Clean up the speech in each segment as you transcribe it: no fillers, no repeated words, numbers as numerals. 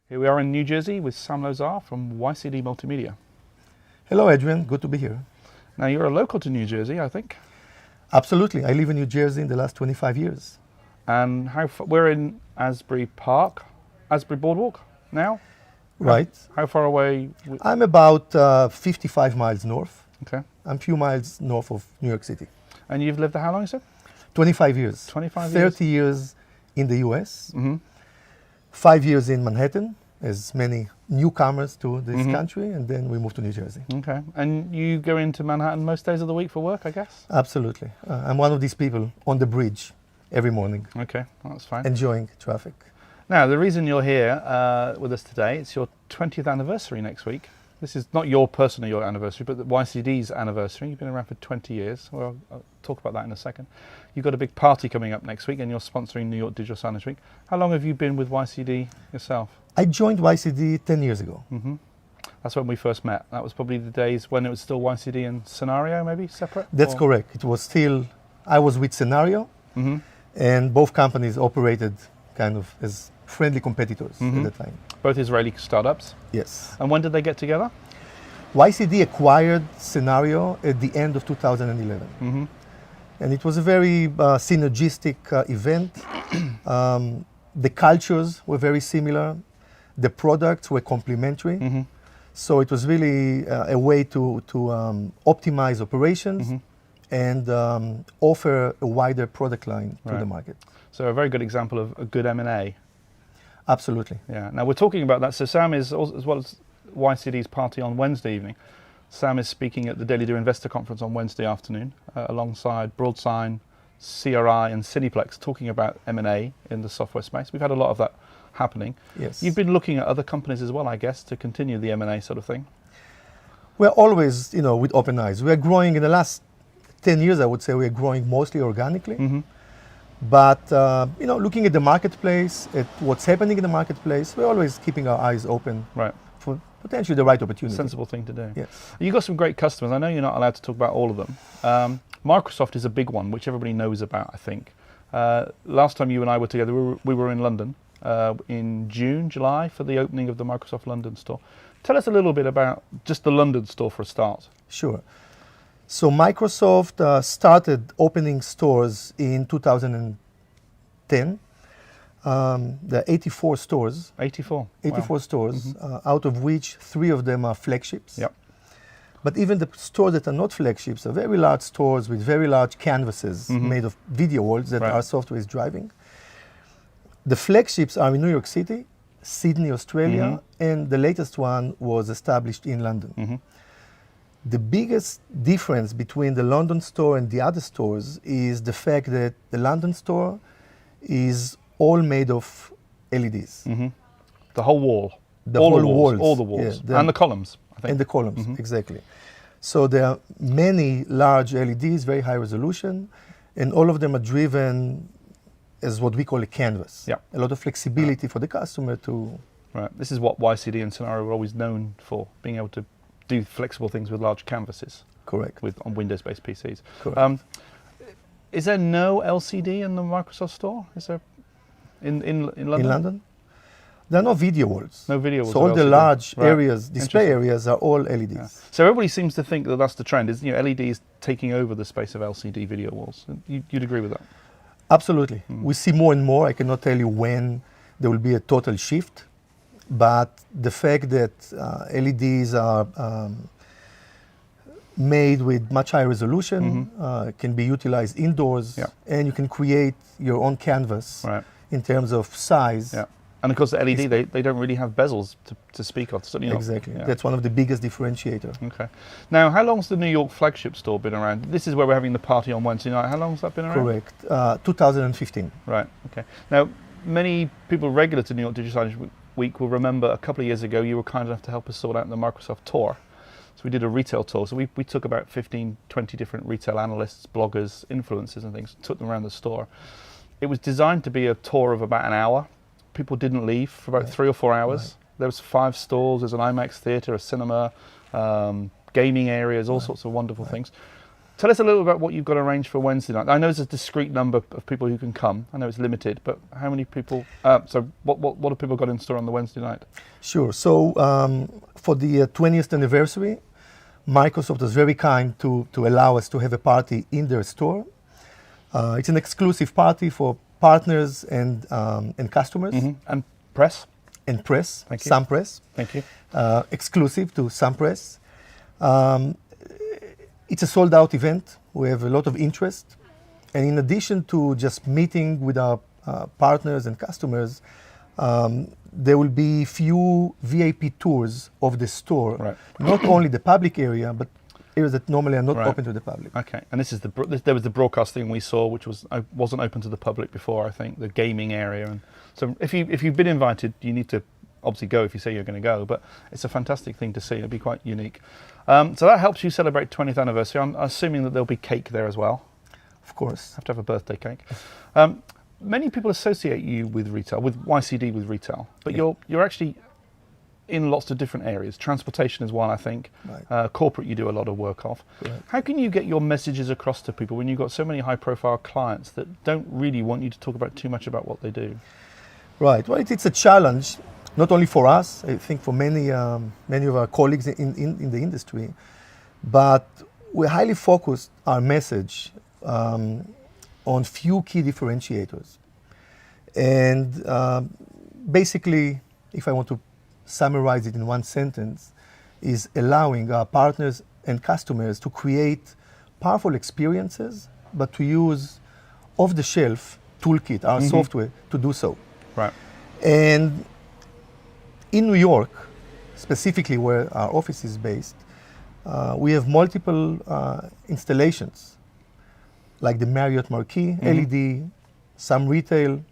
Here we are in New Jersey with Sam Losar from YCD Multimedia. Hello, Adrian. Good to be here. Now, you're a local to New Jersey, I think. Absolutely. I live in New Jersey in the last 25 years. And we're in Asbury Park, Asbury Boardwalk now? Right. How far away? I'm about 55 miles north. Okay. I'm a few miles north of New York City. And you've lived there how long, you said? 25 years. 25 years? 30 years in the US. Mm-hmm. 5 years in Manhattan, as many newcomers to this country, and then we moved to New Jersey. Okay. And you go into Manhattan most days of the week for work, I guess? Absolutely. I'm one of these people on the bridge every morning. Okay, well, that's fine. Enjoying traffic. Now, the reason you're here with us today, it's your 20th anniversary next week. This is not your anniversary, but the YCD's anniversary. You've been around for 20 years. Well, I'll talk about that in a second. You've got a big party coming up next week, and you're sponsoring New York Digital Signage Week. How long have you been with YCD yourself? I joined YCD 10 years ago. Mm-hmm. That's when we first met. That was probably the days when it was still YCD and Scenario, maybe separate? That's correct. It was still, I was with Scenario, and both companies operated kind of as friendly competitors at the time. Both Israeli startups? Yes. And when did they get together? YCD acquired Scenario at the end of 2011. And it was a very synergistic event. The cultures were very similar. The products were complementary. So it was really a way to optimize operations and offer a wider product line to the market. So a very good example of a good M&A. Absolutely. Yeah. Now we're talking about that. So Sam is, as well as YCD's party on Wednesday evening, Sam is speaking at the Daily Do Investor Conference on Wednesday afternoon, alongside Broadsign, CRI and Cineplex, talking about M&A in the software space. We've had a lot of that happening. Yes. You've been looking at other companies as well, I guess, to continue the M&A sort of thing. We're always, with open eyes. We're growing in the last 10 years, I would say we're growing mostly organically. But, looking at the marketplace, at what's happening in the marketplace, we're always keeping our eyes open for potentially the right opportunity. Sensible thing to do. Yes. You've got some great customers. I know you're not allowed to talk about all of them. Microsoft is a big one, which everybody knows about, I think. Last time you and I were together, we were in London in June, July, for the opening of the Microsoft London store. Tell us a little bit about just the London store for a start. Sure. So Microsoft started opening stores in 2010. There are 84 stores. 84? 84 Wow. stores, out of which 3 of them are flagships. Yep. But even the stores that are not flagships are very large stores with very large canvases made of video walls that our software is driving. The flagships are in New York City, Sydney, Australia, and the latest one was established in London. The biggest difference between the London store and the other stores is the fact that the London store is all made of LEDs. The whole wall? The whole walls. All the walls. Yeah, and the columns, I think. And the columns, exactly. So there are many large LEDs, very high resolution, and all of them are driven as what we call a canvas. Yeah. A lot of flexibility for the customer to... Right. This is what YCD and Scenario were always known for, being able to do flexible things with large canvases. Correct. On Windows-based PCs. Correct. Is there no LCD in the Microsoft store? Is there in London? In London? There are no video walls. No video walls. So all the LCD. large areas, display areas, are all LEDs. Yeah. So everybody seems to think that that's the trend. Is LEDs taking over the space of LCD video walls? You'd agree with that? Absolutely. We see more and more. I cannot tell you when there will be a total shift, but the fact that LEDs are made with much higher resolution, can be utilized indoors, and you can create your own canvas in terms of size. Yeah. And of course, the LED, they don't really have bezels to speak of. Certainly not. Exactly. Yeah. That's one of the biggest differentiator. Okay. Now, how long's the New York flagship store been around? This is where we're having the party on Wednesday night. How long's that been around? Correct. 2015. Right. Okay. Now, many people regular to New York Digital Signage Week will remember a couple of years ago you were kind enough to help us sort out the Microsoft tour. So we did a retail tour. So we took about 15, 20 different retail analysts, bloggers, influencers and things, took them around the store. It was designed to be a tour of about an hour. People didn't leave for about 3 or 4 hours. There was 5 stalls, there's an IMAX theatre, a cinema, gaming areas, all sorts of wonderful things. Tell us a little about what you've got arranged for Wednesday night. I know there's a discrete number of people who can come. I know it's limited, but how many people? So what have people got in store on the Wednesday night? Sure. So for the 20th anniversary, Microsoft was very kind to allow us to have a party in their store. It's an exclusive party for partners and customers. And press? And press, Thank you. Sam Press. Thank you. Exclusive to Sam Press. It's a sold-out event. We have a lot of interest. And in addition to just meeting with our partners and customers, there will be few VIP tours of the store. Right. Not only the public area, but areas that normally are not Right. open to the public. Okay, and this is there was the broadcast thing we saw, which wasn't open to the public before. I think the gaming area, and so if you've been invited, you need to obviously go if you say you're going to go. But it's a fantastic thing to see. It'll be quite unique. So that helps you celebrate 20th anniversary. I'm assuming that there'll be cake there as well. Of course. Have to have a birthday cake. Many people associate you with retail, with YCD with retail, but Yeah. you're actually in lots of different areas. Transportation is one, I think. Right. Corporate, you do a lot of work of. Correct. How can you get your messages across to people when you've got so many high-profile clients that don't really want you to talk about too much about what they do? Right. Well, it's a challenge, not only for us, I think for many of our colleagues in the industry, but we highly focused our message on few key differentiators. And basically, if I want to summarize it in one sentence, is allowing our partners and customers to create powerful experiences, but to use off-the-shelf toolkit, our software, to do so. Right. And in New York, specifically where our office is based, we have multiple installations, like the Marriott Marquis, LED, some retail,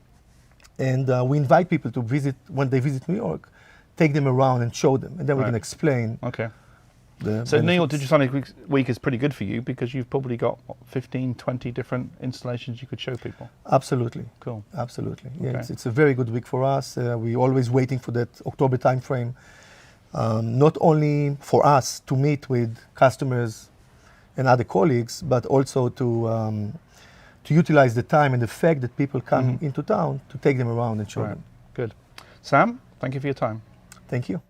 and we invite people to visit, when they visit New York, take them around and show them, and then we can explain. Okay. The So New York benefits. Digital Week is pretty good for you because you've probably got 15, 20 different installations you could show people. Absolutely. Cool. Absolutely. Yeah, Okay. it's a very good week for us. We're always waiting for that October timeframe, not only for us to meet with customers and other colleagues, but also to utilize the time and the fact that people come into town to take them around and show Right. them. Good. Sam, thank you for your time. Thank you.